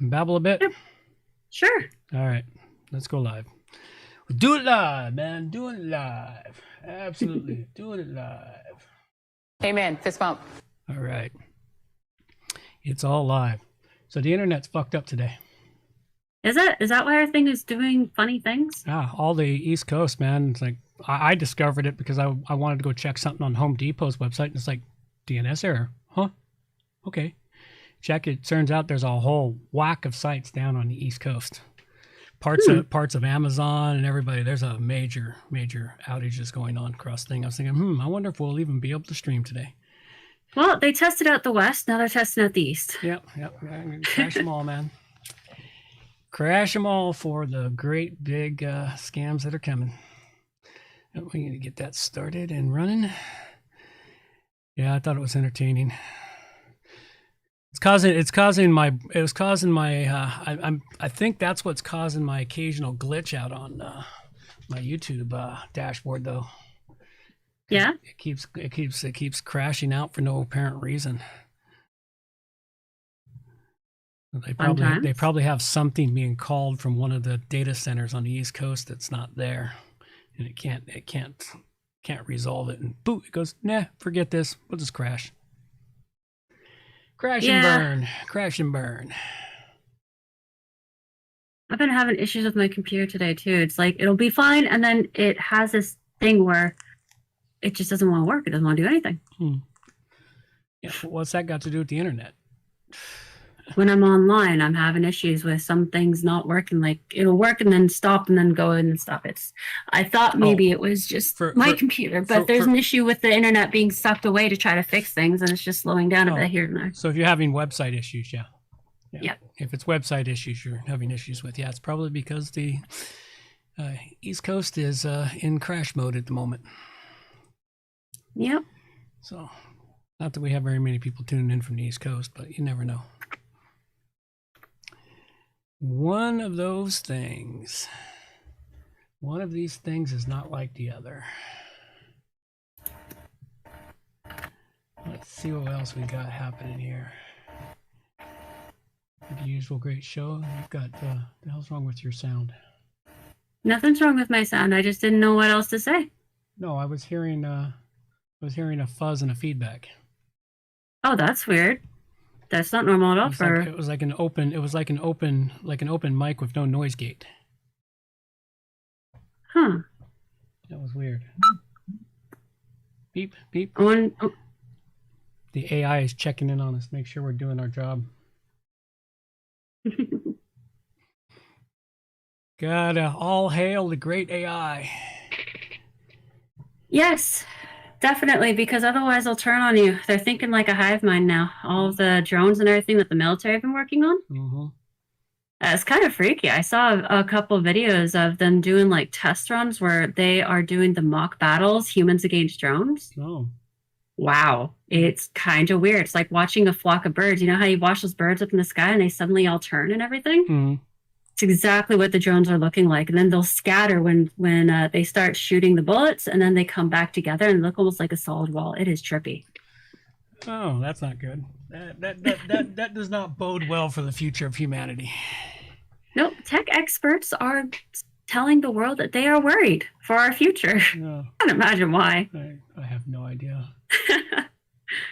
Babble a bit? Yep. Sure. All right. Let's go live. Do it live, man. Doing it live. Absolutely. Doing it live. Amen. Fist bump. All right. It's all live. So the internet's fucked up today. Is that why our thing is doing funny things? Yeah, all the East Coast, man. It's like I discovered it because I wanted to go check something on Home Depot's website, and it's like DNS error. Huh? Okay. Check it. Turns out there's a whole whack of sites down on the East Coast. Parts of Amazon and everybody. There's a major outages going on across the thing. I was thinking, I wonder if we'll even be able to stream today. Well, they tested out the West. Now they're testing out the East. Yep. Crash them all, man. Crash them all for the great big scams that are coming. We need to get that started and running. Yeah, I thought it was entertaining. I think that's what's causing my occasional glitch out on my YouTube dashboard, though. Yeah. It keeps crashing out for no apparent reason. They probably have something being called from one of the data centers on the East Coast that's not there, and it can't resolve it, and boom, it goes, nah, forget this, we'll just crash. Crash and burn. I've been having issues with my computer today too. It's like it'll be fine, and then it has this thing where it just doesn't want to work. It doesn't want to do anything. Yeah, what's that got to do with the internet? When I'm online, I'm having issues with some things not working. Like it'll work and then stop and then go and stop. I thought maybe it was just my computer, but there's an issue with the internet being sucked away to try to fix things, and it's just slowing down a bit here and there. So if you're having website issues, yeah. Yep. If it's website issues you're having issues with, it's probably because the East Coast is in crash mode at the moment. Yep. So, not that we have very many people tuning in from the East Coast, but you never know. One of these things is not like the other. Let's see what else we got happening here. The usual great show. You've got the hell's wrong with your sound? Nothing's wrong with my sound. I just didn't know what else to say. No, I was hearing a fuzz and a feedback. Oh, that's weird. That's not normal at all. It was like an open mic with no noise gate. Huh. That was weird. Beep, beep. The AI is checking in on us, make sure we're doing our job. Gotta all hail the great AI. Yes. Definitely, because otherwise they'll turn on you. They're thinking like a hive mind now. All of the drones and everything that the military have been working on. Mm-hmm. It's kind of freaky. I saw a couple of videos of them doing like test runs where they are doing the mock battles, humans against drones. Oh. Wow. It's kind of weird. It's like watching a flock of birds. You know how you watch those birds up in the sky and they suddenly all turn and everything? Mm-hmm. It's exactly what the drones are looking like, and then they'll scatter when they start shooting the bullets, and then they come back together and look almost like a solid wall. It is trippy. Oh, that's not good. That does not bode well for the future of humanity. Nope, tech experts are telling the world that they are worried for our future. No. I can't imagine why. I have no idea.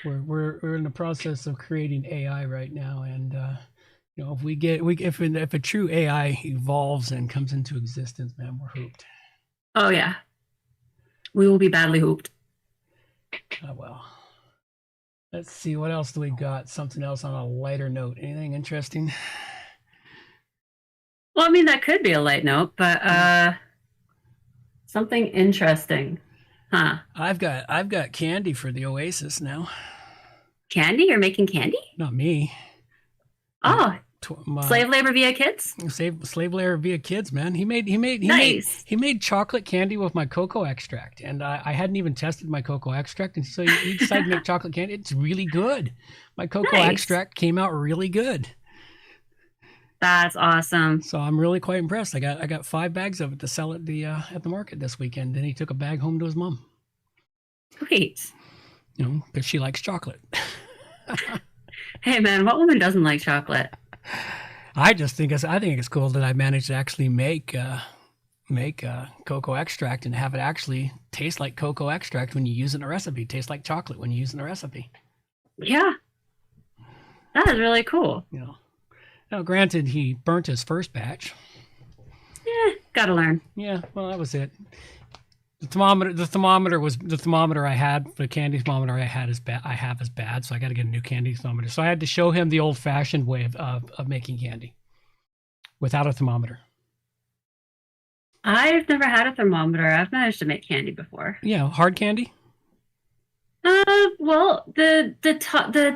We're in the process of creating AI right now, and if a true AI evolves and comes into existence, man, we're hooped. Oh yeah, we will be badly hooped. Oh well. Let's see, what else do we got? Something else on a lighter note. Anything interesting? Well, I mean that could be a light note, but something interesting, huh? I've got candy for the Oasis now. Candy? You're making candy? Not me. Oh. Slave labor via kids? Slave labor via kids, man. He made chocolate candy with my cocoa extract, and I hadn't even tested my cocoa extract, and so he decided to make chocolate candy. It's really good. My cocoa extract came out really good. That's awesome. So I'm really quite impressed. I got 5 bags of it to sell at the market this weekend. Then he took a bag home to his mom. Great. Because she likes chocolate. Hey man, what woman doesn't like chocolate? I think it's cool that I managed to actually make cocoa extract and have it actually taste like cocoa extract when you use it in a recipe, taste like chocolate when you use it in a recipe. Yeah. That is really cool. You know. Now, granted, he burnt his first batch. Yeah, gotta learn. Yeah, well, that was it. The thermometer I had, the candy thermometer I have is bad, so I got to get a new candy thermometer. So I had to show him the old-fashioned way of making candy without a thermometer. I've never had a thermometer. I've managed to make candy before. Yeah, hard candy. Well, the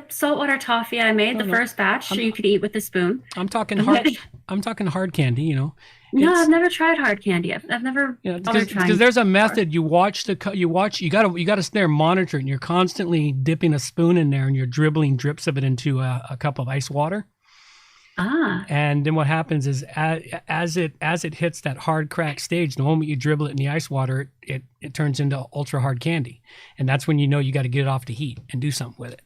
saltwater toffee I made, first batch, so you could eat with a spoon. I'm talking hard. I'm talking hard candy. You know. No, I've never tried hard candy. I've never. Because there's a method. You got to sit there and monitor it, and you're constantly dipping a spoon in there, and you're dribbling drips of it into a cup of ice water. And then what happens is as it hits that hard crack stage, the moment you dribble it in the ice water, it turns into ultra hard candy, and that's when you know you got to get it off the heat and do something with it.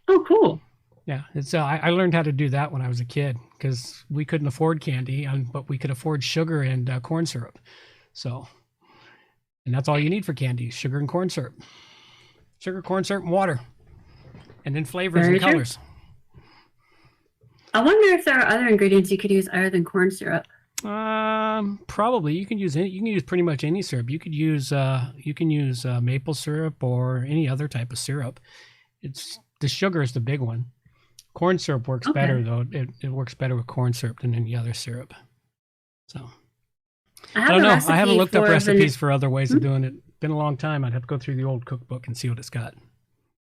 Oh, cool. Yeah, it's I learned how to do that when I was a kid because we couldn't afford candy, but we could afford sugar and corn syrup. So, and that's all you need for candy: sugar and corn syrup, corn syrup, and water, and then flavors and colors. I wonder if there are other ingredients you could use other than corn syrup. Probably you can use pretty much any syrup. You can use maple syrup or any other type of syrup. It's the sugar is the big one. Corn syrup works better though. It works better with corn syrup than any other syrup. So I don't know. I haven't looked up recipes for other ways of doing it. Been a long time. I'd have to go through the old cookbook and see what it's got.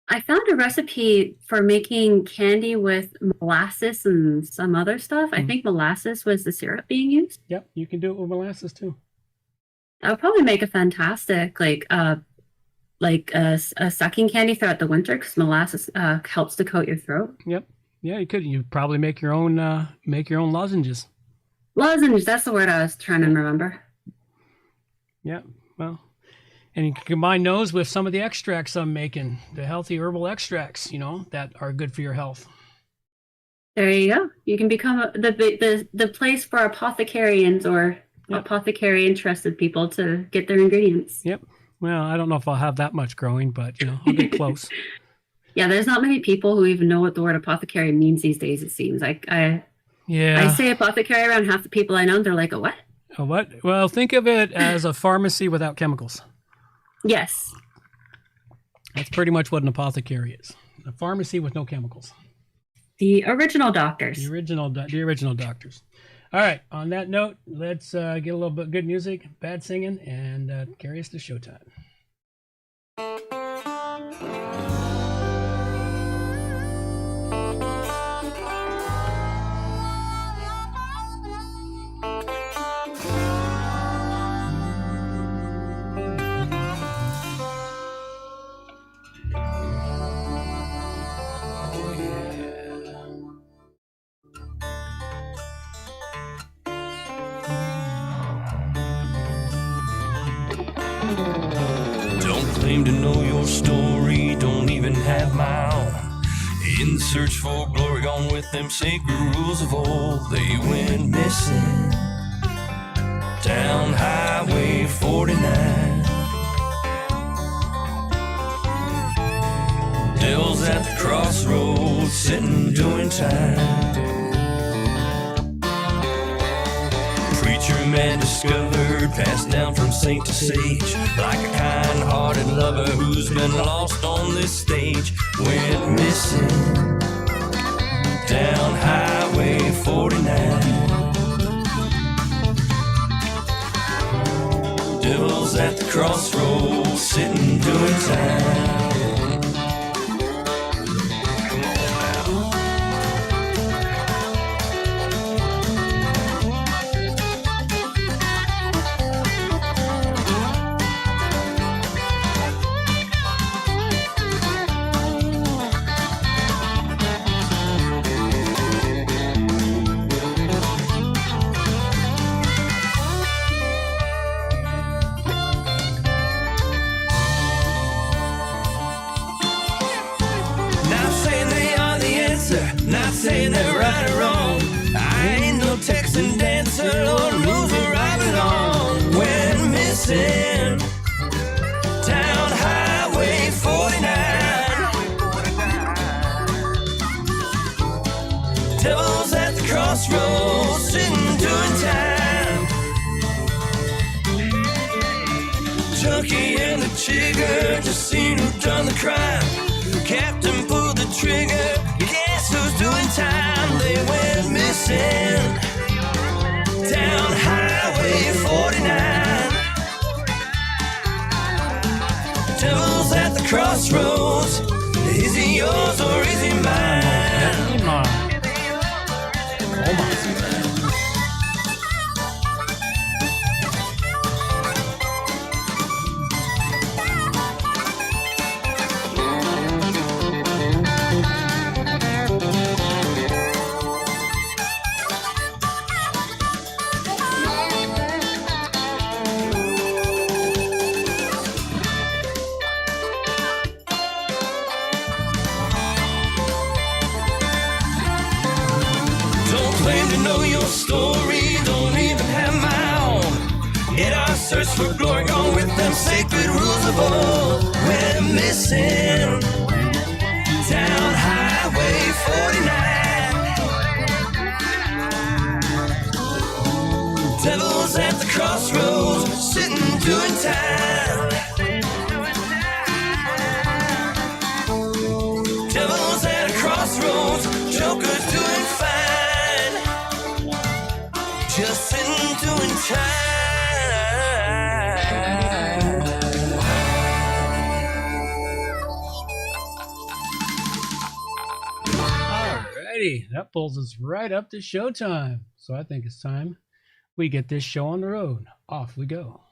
I found a recipe for making candy with molasses and some other stuff. I think molasses was the syrup being used. Yep, you can do it with molasses too. That would probably make a fantastic a sucking candy throughout the winter because molasses helps to coat your throat. Yep. Yeah, you could. You'd probably make your own lozenges. Lozenges, that's the word I was trying to remember. Yeah, well, and you can combine those with some of the extracts I'm making, the healthy herbal extracts, that are good for your health. There you go. You can become the place for apothecarians or apothecary interested people to get their ingredients. Yep. Well, I don't know if I'll have that much growing, but I'll get close. Yeah, there's not many people who even know what the word apothecary means these days. It seems like I say apothecary around half the people I know. They're like, a what? A what? Well, think of it as a pharmacy without chemicals. Yes. That's pretty much what an apothecary is. A pharmacy with no chemicals. The original doctors. The original doctors. All right. On that note, let's get a little bit of good music, bad singing, and carry us to showtime. Don't claim to know your story, don't even have my own. In search for glory, gone with them sacred rules of old. They went missing down Highway 49. Devil's at the crossroads, sitting doing time. Preacher man discovered, passed down from saint to sage, like a kind-hearted lover who's been lost on this stage. Went missing down Highway 49. Devil's at the crossroads, sitting doing time. crossroads, sitting doing time. Junkie and the chigger just seen who done the crime. Captain pulled the trigger, guess who's doing time? They went missing down Highway 49. Devil's at the crossroads, is he yours or is he mine? Story, don't even have my own. In our search for glory, gone with them sacred rules of old. We're missing down Highway 49. Devil's at the crossroads, sitting doing time. Devil's at a crossroads, Joker's doing fine. Just sitting doing time. Alrighty, that pulls us right up to showtime. So I think it's time we get this show on the road. Off we go.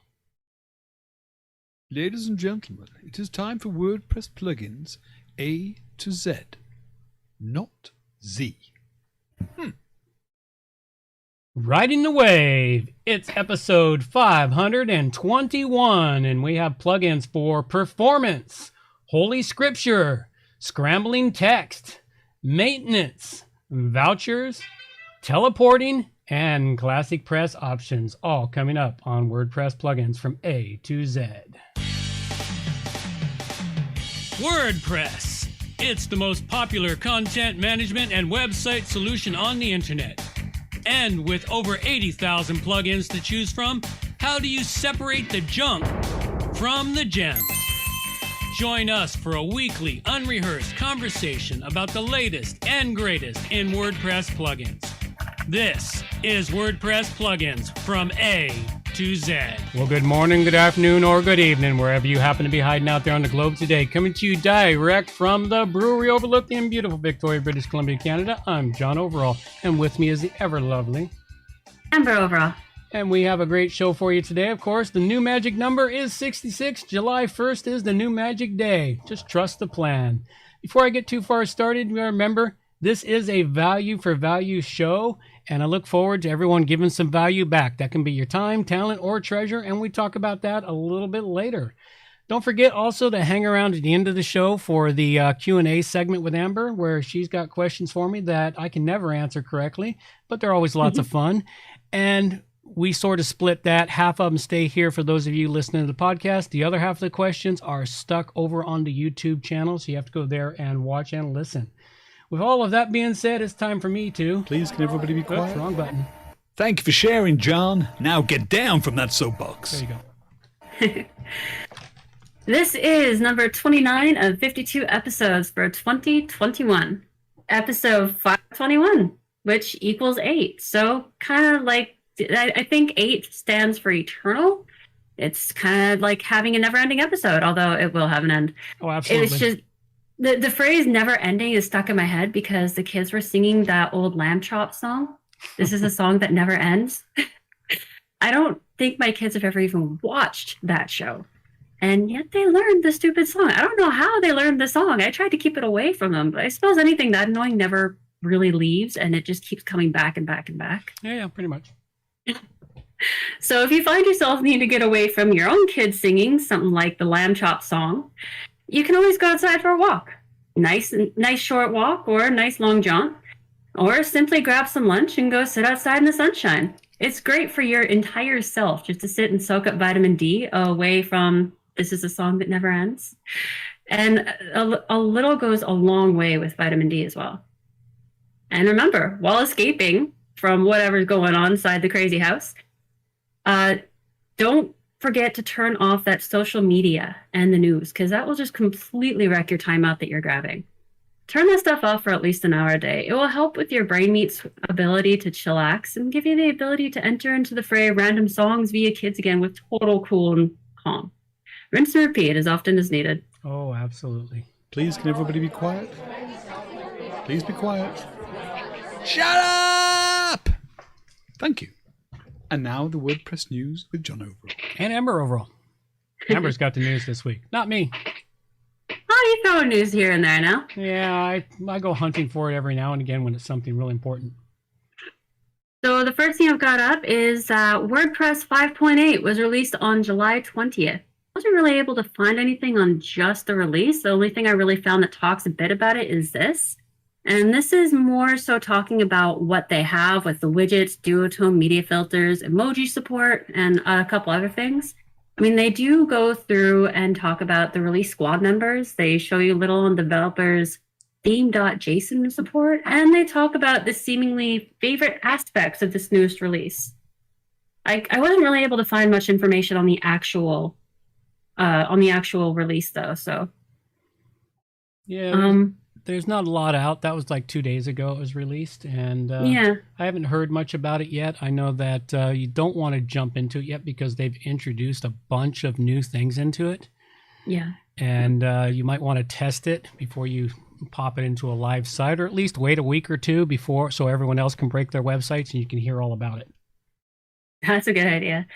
Ladies and gentlemen, it is time for WordPress plugins A to Z, not Z. Riding the wave. It's episode 521, and we have plugins for performance, Holy Scripture, scrambling text, maintenance, vouchers, teleporting, and ClassicPress options, all coming up on WordPress plugins from A to Z. WordPress. It's the most popular content management and website solution on the internet. And with over 80,000 plugins to choose from, how do you separate the junk from the gems? Join us for a weekly, unrehearsed conversation about the latest and greatest in WordPress plugins. This is WordPress plugins from A to Z. Well, good morning, good afternoon, or good evening, wherever you happen to be hiding out there on the globe today. Coming to you direct from the brewery overlooking in beautiful Victoria, British Columbia, Canada. I'm John Overall, and with me is the ever lovely Amber Overall. And we have a great show for you today. Of course, the new magic number is 66. July 1st is the new magic day. Just trust the plan. Before I get too far started, remember, this is a value for value show, and I look forward to everyone giving some value back. That can be your time, talent, or treasure, and we talk about that a little bit later. Don't forget also to hang around at the end of the show for the Q&A segment with Amber, where she's got questions for me that I can never answer correctly, but they're always lots of fun. And we sort of split that. Half of them stay here for those of you listening to the podcast. The other half of the questions are stuck over on the YouTube channel, so you have to go there and watch and listen. With all of that being said, it's time for me to... Please, can everybody be quiet? Oops, wrong button. Thank you for sharing, John. Now get down from that soapbox. There you go. This is number 29 of 52 episodes for 2021. Episode 521, which equals 8. So kind of like, I think 8 stands for eternal. It's kind of like having a never-ending episode, although it will have an end. Oh, absolutely. It's just... The phrase never ending is stuck in my head because the kids were singing that old Lamb Chop song. This is a song that never ends. I don't think my kids have ever even watched that show. And yet they learned the stupid song. I don't know how they learned the song. I tried to keep it away from them, but I suppose anything that annoying never really leaves and it just keeps coming back and back and back. Yeah, pretty much. So if you find yourself needing to get away from your own kids singing something like the Lamb Chop song, you can always go outside for a walk. Nice short walk or a nice long jaunt. Or simply grab some lunch and go sit outside in the sunshine. It's great for your entire self just to sit and soak up vitamin D away from this is a song that never ends. And a little goes a long way with vitamin D as well. And remember, while escaping, from whatever's going on inside the crazy house. Don't forget to turn off that social media and the news, because that will just completely wreck your timeout that you're grabbing. Turn that stuff off for at least an hour a day. It will help with your brain meat's ability to chillax and give you the ability to enter into the fray of random songs via kids again with total cool and calm. Rinse and repeat as often as needed. Oh, absolutely. Please, can everybody be quiet? Please be quiet. Shut up! Thank you. And now the WordPress news with John Overall. And Amber Overall. Amber's got the news this week. Not me. Oh, you throw news here and there now. Yeah, I go hunting for it every now and again when it's something really important. So the first thing I've got up is WordPress 5.8 was released on July 20th. I wasn't really able to find anything on just the release. The only thing I really found that talks a bit about it is this. And this is more so talking about what they have with the widgets, duotone, media filters, emoji support, and a couple other things. I mean, they do go through and talk about the release squad members. They show you little on developers' theme.json support, and they talk about the seemingly favorite aspects of this newest release. I wasn't really able to find much information on the actual release though. So yeah, there's not a lot out. That was like 2 days ago it was released, and yeah, I haven't heard much about it yet. I know that you don't want to jump into it yet because they've introduced a bunch of new things into it. Yeah, and you might want to test it before you pop it into a live site, or at least wait a week or two before, so everyone else can break their websites and you can hear all about it. That's a good idea.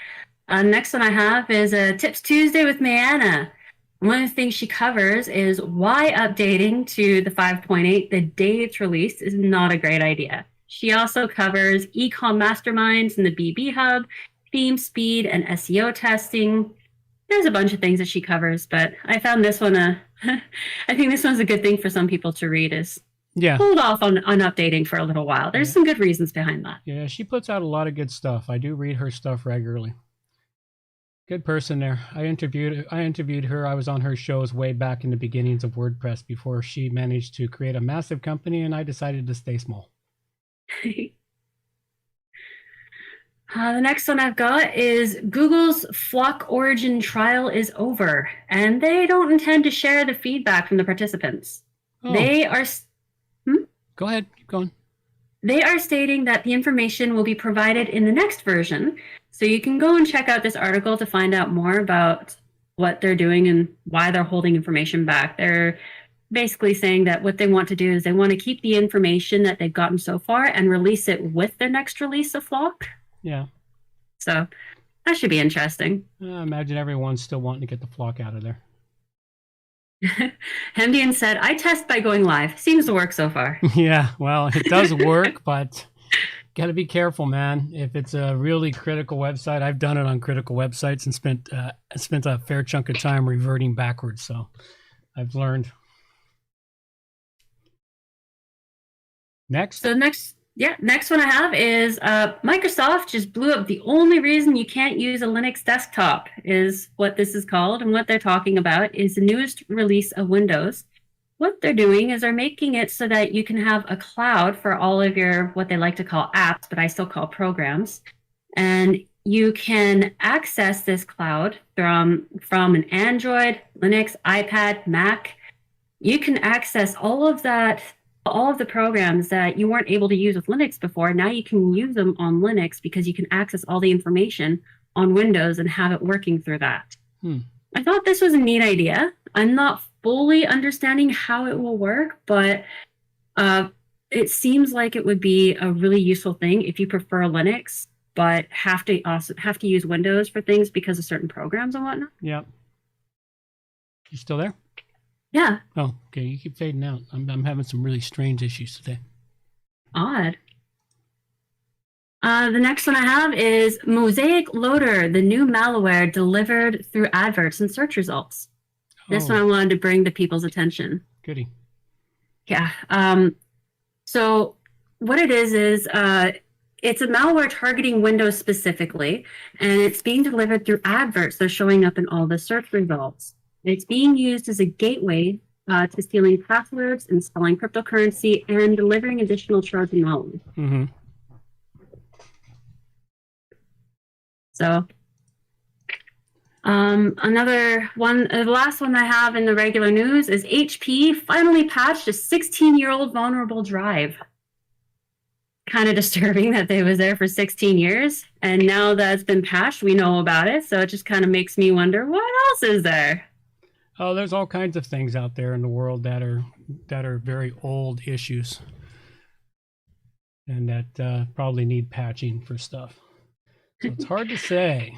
Next one I have is Tips Tuesday with Mayanna. One of the things she covers is why updating to the 5.8 the day it's released is not a great idea. She also covers ecom masterminds in the BB Hub, theme speed, and SEO testing. There's a bunch of things that she covers, but I found this one I think this one's a good thing for some people to read is hold off on updating for a little while. There's some good reasons behind that. Yeah, she puts out a lot of good stuff. I do read her stuff regularly. Good person there. I interviewed her. I was on her shows way back in the beginnings of WordPress before she managed to create a massive company, and I decided to stay small. The next one I've got is Google's Flock Origin trial is over, and they don't intend to share the feedback from the participants. Oh. They are... Go ahead. Keep going. They are stating that the information will be provided in the next version, so you can go and check out this article to find out more about what they're doing and why they're holding information back. They're basically saying that what they want to do is they want to keep the information that they've gotten so far and release it with their next release of Flock. Yeah. So that should be interesting. I imagine everyone's still wanting to get the Flock out of there. Hemdian said, I test by going live. Seems to work so far. Yeah, well, it does work, but got to be careful, man. If it's a really critical website, I've done it on critical websites and spent a fair chunk of time reverting backwards, so I've learned. Next? So next one I have is Microsoft just blew up the only reason you can't use a Linux desktop is what this is called. And what they're talking about is the newest release of Windows. What they're doing is they're making it so that you can have a cloud for all of your, what they like to call apps, but I still call programs. And you can access this cloud from an Android, Linux, iPad, Mac. You can access all of the programs that you weren't able to use with Linux before. Now you can use them on Linux because you can access all the information on Windows and have it working through that. I thought this was a neat idea. I'm not fully understanding how it will work, but it seems like it would be a really useful thing if you prefer Linux, but have to use Windows for things because of certain programs and whatnot. Yeah. You still there? Yeah. Oh, okay. You keep fading out. I'm having some really strange issues today. Odd. The next one I have is Mosaic Loader, the new malware delivered through adverts and search results. This one I wanted to bring to people's attention. Goody. Yeah. So what it is it's a malware targeting Windows specifically, and it's being delivered through adverts. They're showing up in all the search results. It's being used as a gateway to stealing passwords, installing cryptocurrency, and delivering additional Trojan malware. So another one, the last one I have in the regular news is HP finally patched a 16-year-old vulnerable drive. Kind of disturbing that they was there for 16 years, and now that it's been patched, we know about it. So it just kind of makes me wonder, what else is there? Oh, there's all kinds of things out there in the world that are very old issues, and that probably need patching for stuff. So it's hard to say.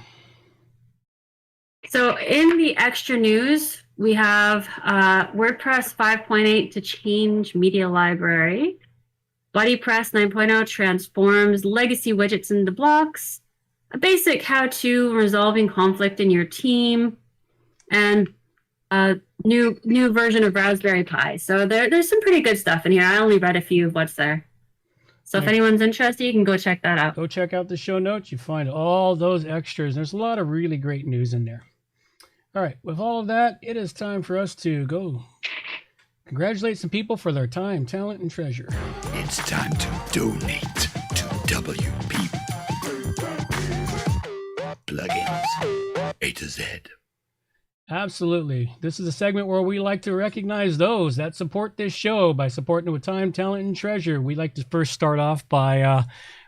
So in the extra news, we have WordPress 5.8 to change media library. BuddyPress 9.0 transforms legacy widgets into blocks. A basic how-to resolving conflict in your team. And a new version of Raspberry Pi. So there's some pretty good stuff in here. I only read a few of what's there. So if anyone's interested, you can go check that out. Go check out the show notes. You find all those extras. There's a lot of really great news in there. All right, with all of that, it is time for us to go congratulate some people for their time, talent, and treasure. It's time to donate to WP Plugins A to Z. Absolutely. This is a segment where we like to recognize those that support this show by supporting it with time, talent, and treasure. We like to first start off by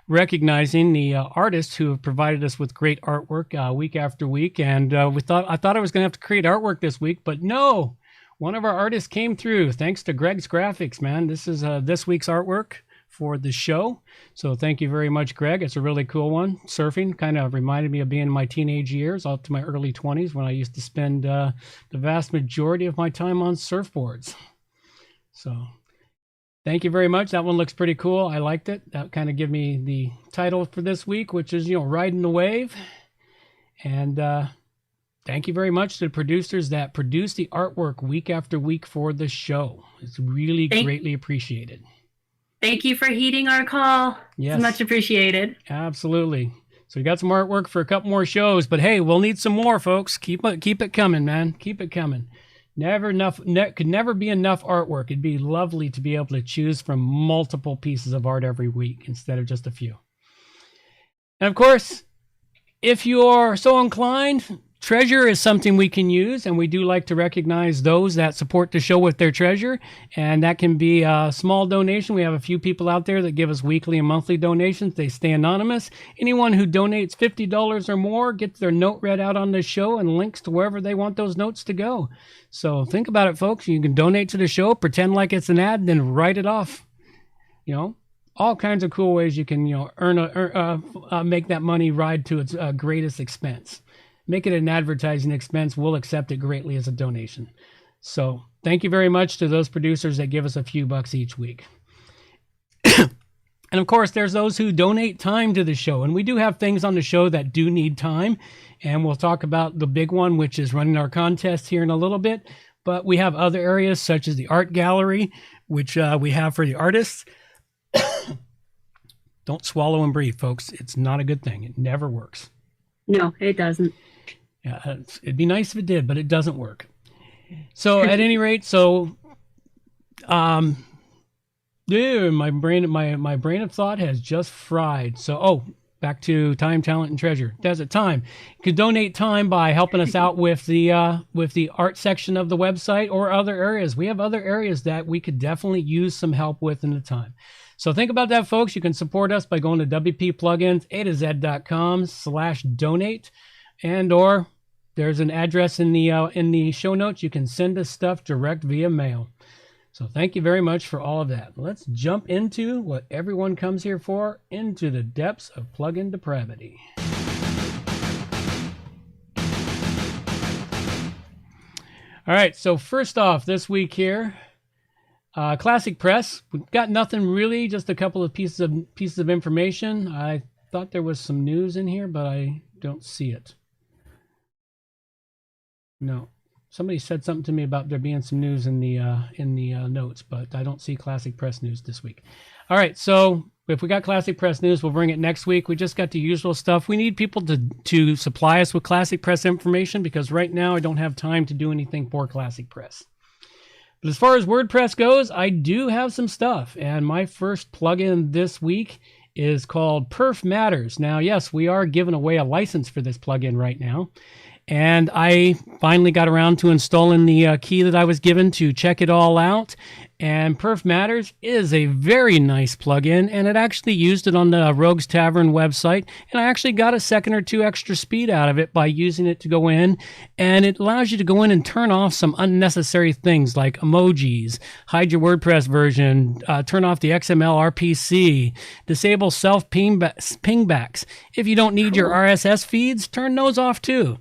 recognizing the artists who have provided us with great artwork week after week. And I thought I was going to have to create artwork this week, but no, one of our artists came through. Thanks to Greg's Graphics, man. This is this week's artwork for the show. So thank you very much, Greg. It's a really cool one. Surfing kind of reminded me of being in my teenage years, up to my early 20s, when I used to spend the vast majority of my time on surfboards. So thank you very much. That one looks pretty cool. I liked it. That kind of gave me the title for this week, which is, Riding the Wave. And thank you very much to the producers that produce the artwork week after week for the show. It's really greatly appreciated. Thank you for heeding our call. Yes. It's much appreciated. Absolutely. So we got some artwork for a couple more shows, but hey, we'll need some more, folks. Keep it coming, man. Keep it coming. Could never be enough artwork. It'd be lovely to be able to choose from multiple pieces of art every week instead of just a few. And of course, if you are so inclined, treasure is something we can use, and we do like to recognize those that support the show with their treasure, and that can be a small donation. We have a few people out there that give us weekly and monthly donations. They stay anonymous. Anyone who donates $50 or more gets their note read out on the show and links to wherever they want those notes to go. So think about it, folks. You can donate to the show, pretend like it's an ad, then write it off. All kinds of cool ways you can make that money ride to its greatest expense. Make it an advertising expense. We'll accept it greatly as a donation. So thank you very much to those producers that give us a few bucks each week. And of course, there's those who donate time to the show. And we do have things on the show that do need time. And we'll talk about the big one, which is running our contest here in a little bit. But we have other areas such as the art gallery, which we have for the artists. Don't swallow and breathe, folks. It's not a good thing. It never works. No, it doesn't. Yeah, it'd be nice if it did, but it doesn't work. So at any rate, my brain of thought has just fried. So, back to time, talent, and treasure. Desert time. You can donate time by helping us out with the art section of the website or other areas. We have other areas that we could definitely use some help with in the time. So think about that, folks. You can support us by going to wpplugins.com/donate, or there's an address in the show notes. You can send us stuff direct via mail. So thank you very much for all of that. Let's jump into what everyone comes here for, into the depths of plugin depravity. All right, so first off this week here, ClassicPress. We've got nothing really, just a couple of pieces of information. I thought there was some news in here, but I don't see it. No. Somebody said something to me about there being some news in the notes, but I don't see ClassicPress news this week. All right, so if we got ClassicPress news, we'll bring it next week. We just got the usual stuff. We need people to supply us with ClassicPress information, because right now I don't have time to do anything for ClassicPress. But as far as WordPress goes, I do have some stuff. And my first plugin this week is called Perfmatters. Now, yes, we are giving away a license for this plugin right now. And I finally got around to installing the key that I was given to check it all out. And Perfmatters is a very nice plugin, and it actually used it on the Rogues Tavern website. And I actually got a second or two extra speed out of it by using it to go in. And it allows you to go in and turn off some unnecessary things like emojis, hide your WordPress version, turn off the XML RPC, disable self pingbacks. If you don't need your RSS feeds, turn those off too.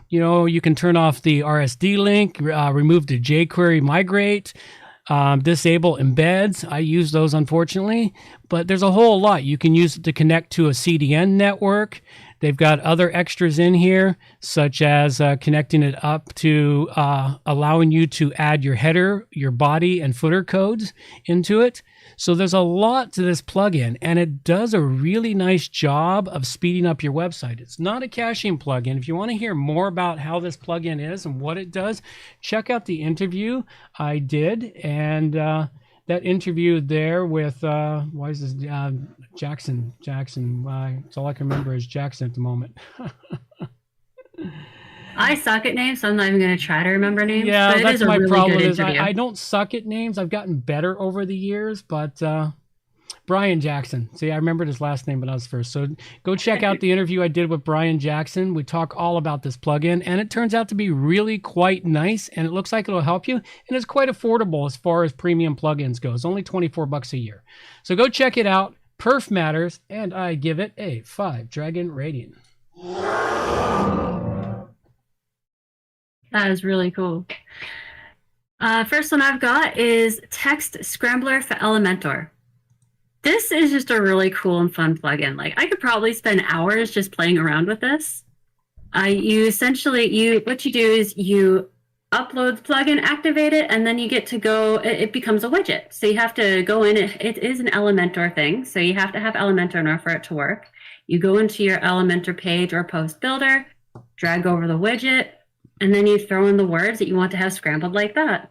You know, you can turn off the RSD link, remove the jQuery migrate, disable embeds. I use those, unfortunately, but there's a whole lot. You can use it to connect to a CDN network. They've got other extras in here, such as connecting it up to allowing you to add your header, your body, and footer codes into it. So there's a lot to this plugin, and it does a really nice job of speeding up your website. It's not a caching plugin. If you want to hear more about how this plugin is and what it does, check out the interview I did. And that interview there with, why is this, Jackson. It's all I can remember is Jackson at the moment. I suck at names, so I'm not even going to try to remember names. Yeah, but that's my really problem. Is I don't suck at names. I've gotten better over the years, but Brian Jackson. See, I remembered his last name, but I was first. So go check out the interview I did with Brian Jackson. We talk all about this plugin, and it turns out to be really quite nice, and it looks like it'll help you, and it's quite affordable as far as premium plugins go. It's only $24 a year. So go check it out. Perfmatters, and I give it a 5 dragon rating. That is really cool. First one I've got is Text Scrambler for Elementor. This is just a really cool and fun plugin. Like, I could probably spend hours just playing around with this. What you do is you upload the plugin, activate it, and then you get to go, it becomes a widget. So you have to go in, it is an Elementor thing, so you have to have Elementor in order for it to work. You go into your Elementor page or post builder, drag over the widget, and then you throw in the words that you want to have scrambled like that.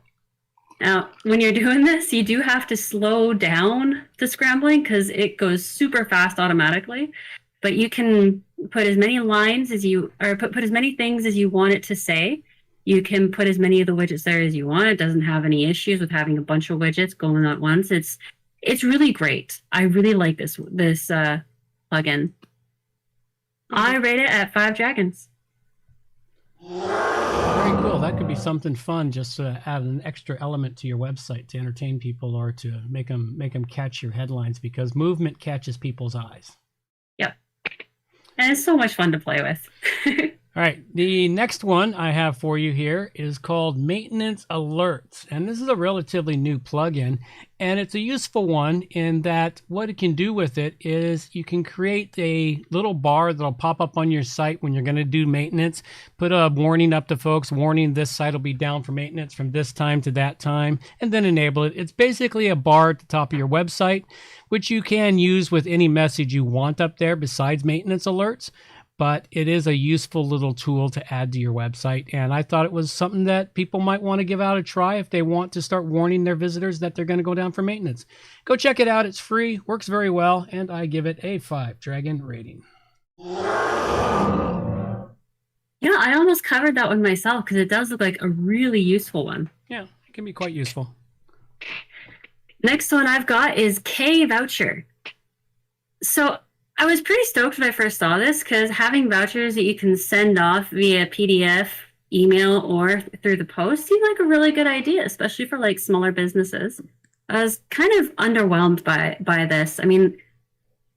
Now, when you're doing this, you do have to slow down the scrambling because it goes super fast automatically. But you can put as many lines as you, or put as many things as you want it to say. You can put as many of the widgets there as you want. It doesn't have any issues with having a bunch of widgets going at once. It's really great. I really like this plugin. I rate it at 5 dragons. Very cool. That could be something fun, just to add an extra element to your website to entertain people or to make them catch your headlines, because movement catches people's eyes. Yep. And it's so much fun to play with. All right, the next one I have for you here is called Maintenance Alerts, and this is a relatively new plugin, and it's a useful one in that what it can do with it is you can create a little bar that'll pop up on your site when you're going to do maintenance, put a warning up to folks, warning this site will be down for maintenance from this time to that time, and then enable it. It's basically a bar at the top of your website, which you can use with any message you want up there besides maintenance alerts. But it is a useful little tool to add to your website, and I thought it was something that people might want to give out a try if they want to start warning their visitors that they're going to go down for maintenance. Go check it out. It's free, works very well, and I give it a 5 dragon rating. Yeah, I almost covered that one myself because it does look like a really useful one. Yeah, it can be quite useful. Next one I've got is KVoucher. So I was pretty stoked when I first saw this because having vouchers that you can send off via PDF, email, or through the post seemed like a really good idea, especially for like smaller businesses. I was kind of underwhelmed by this. I mean,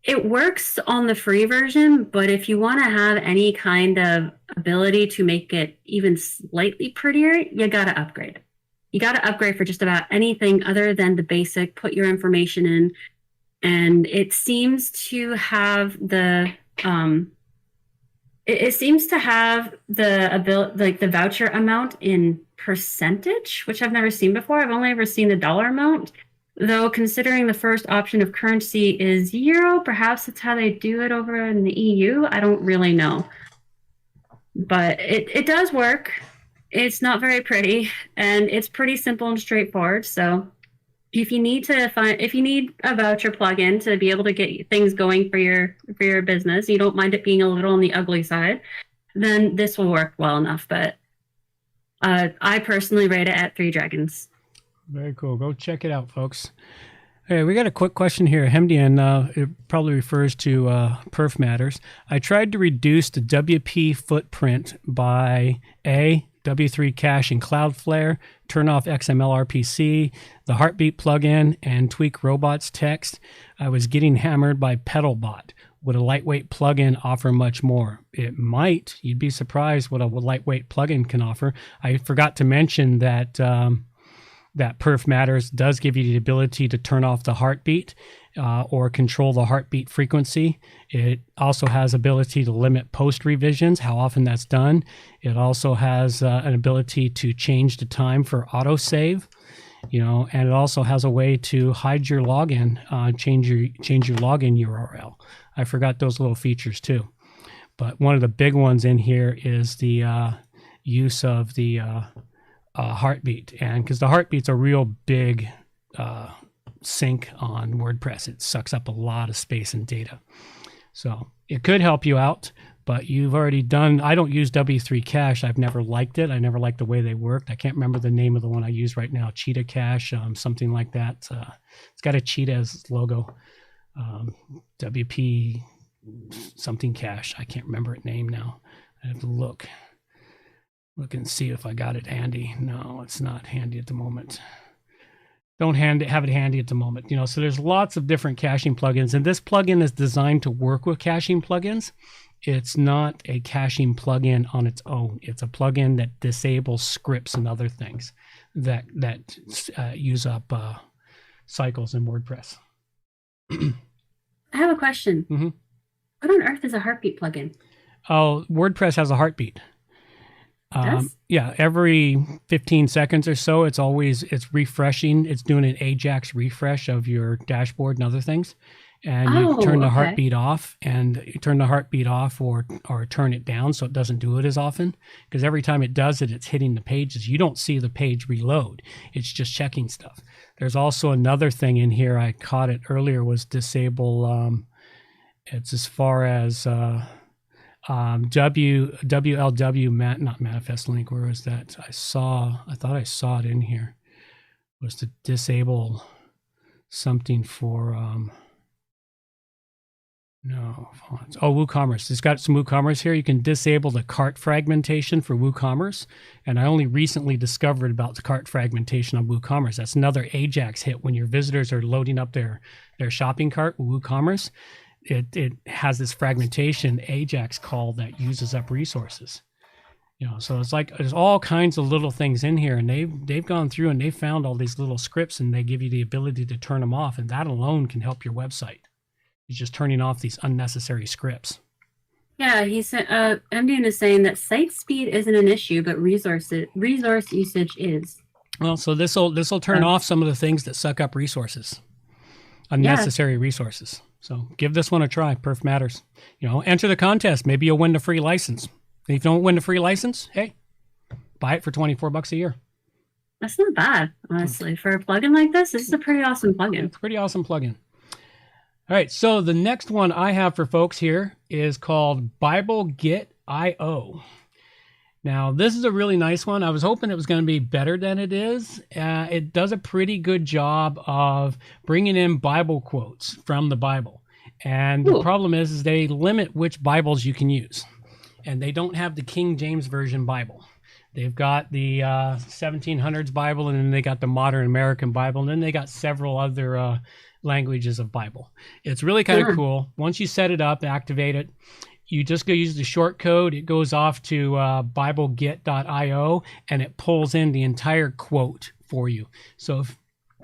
it works on the free version, but if you want to have any kind of ability to make it even slightly prettier, you got to upgrade. You got to upgrade for just about anything other than the basic, put your information in. And it seems to have the ability, like the voucher amount in percentage, which I've never seen before. I've only ever seen the dollar amount, though considering the first option of currency is euro, perhaps that's how they do it over in the EU. I don't really know, but it does work. It's not very pretty, and it's pretty simple and straightforward. So if you need a voucher plugin to be able to get things going for your business, you don't mind it being a little on the ugly side, then this will work well enough. But I personally rate it at 3 dragons. Very cool. Go check it out, folks. Hey, we got a quick question here. Hemdian, it probably refers to Perfmatters. I tried to reduce the WP footprint by W3 cache in Cloudflare, turn off XML RPC, the Heartbeat plugin, and tweak robots text. I was getting hammered by Pedalbot. Would a lightweight plugin offer much more? It might. You'd be surprised what a lightweight plugin can offer. I forgot to mention that that Perfmatters does give you the ability to turn off the heartbeat or control the heartbeat frequency. It also has ability to limit post revisions, how often that's done. It also has an ability to change the time for autosave, and it also has a way to hide your login, change your login URL. I forgot those little features too. But one of the big ones in here is the use of the heartbeat, and because the heartbeat's a real big sink on WordPress, it sucks up a lot of space and data. So it could help you out, but you've already done. I don't use W3 cache. I've never liked it. I never liked the way they worked. I can't remember the name of the one I use right now. Cheetah Cache, something like that. It's got a cheetah as its logo. WP something cache. I can't remember its name now. I have to look and see if I got it handy. No, it's not handy at the moment. Don't have it handy at the moment. So there's lots of different caching plugins, and this plugin is designed to work with caching plugins. It's not a caching plugin on its own. It's a plugin that disables scripts and other things that use up cycles in WordPress. I have a question. Mm-hmm. What on earth is a heartbeat plugin? Oh, WordPress has a heartbeat. Yeah, every 15 seconds or so, it's refreshing. It's doing an Ajax refresh of your dashboard and other things. And you turn the heartbeat off, and you turn the heartbeat off or turn it down so it doesn't do it as often. Because every time it does it, it's hitting the pages. You don't see the page reload. It's just checking stuff. There's also another thing in here. I caught it earlier, was disable. It's as far as WLW not manifest link. Where was that? I thought I saw it in here. Was to disable something for Woocommerce. It's got some Woocommerce here. You can disable the cart fragmentation for Woocommerce, and I only recently discovered about the cart fragmentation on Woocommerce. That's another Ajax hit when your visitors are loading up their shopping cart with Woocommerce. It has this fragmentation Ajax call that uses up resources. So it's like there's all kinds of little things in here, and they've gone through and they found all these little scripts, and they give you the ability to turn them off, and that alone can help your website. It's just turning off these unnecessary scripts. Yeah, he said MDN is saying that site speed isn't an issue, but resource usage is. Well, so this will turn off some of the things that suck up resources, unnecessary resources. So give this one a try. Perfmatters. Enter the contest. Maybe you'll win the free license. If you don't win the free license, hey, buy it for $24 a year. That's not bad, honestly. For a plugin like this is a pretty awesome plugin. It's a pretty awesome plugin. All right, so the next one I have for folks here is called BibleGet.io. Now, this is a really nice one. I was hoping it was going to be better than it is. It does a pretty good job of bringing in Bible quotes from the Bible. And the problem is they limit which Bibles you can use. And they don't have the King James Version Bible. They've got the 1700s Bible, and then they got the Modern American Bible, and then they got several other languages of Bible. It's really kind of cool. Once you set it up, activate it, you just go use the short code. It goes off to BibleGet.io, and it pulls in the entire quote for you. So if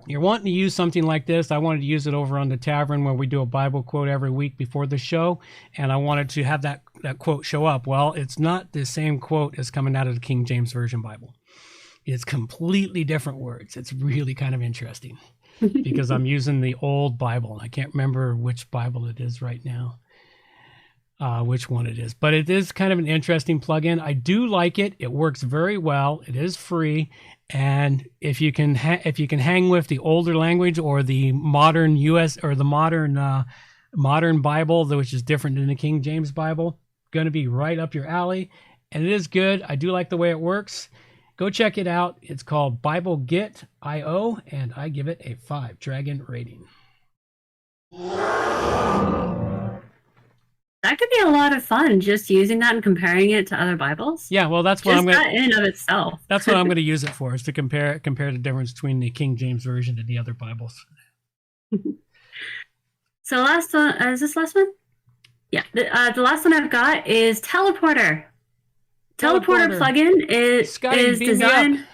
you're wanting to use something like this, I wanted to use it over on the Tavern where we do a Bible quote every week before the show, and I wanted to have that quote show up. Well, it's not the same quote as coming out of the King James Version Bible. It's completely different words. It's really kind of interesting because I'm using the old Bible. I can't remember which Bible it is right now. which one it is. But it is kind of an interesting plugin. I do like it. It works very well. It is free. And if you can hang with the older language or the modern US or the modern Bible, which is different than the King James Bible, going to be right up your alley. And it is good. I do like the way it works. Go check it out. It's called BibleGet.io, and I give it a 5 dragon rating. That could be a lot of fun, just using that and comparing it to other Bibles. Yeah, well, that's what I'm going to. In and of itself. That's what I'm going to use it for, is to compare the difference between the King James version and the other Bibles. So last one, is this last one? Yeah, the last one I've got is Teleporter. Teleporter plugin is designed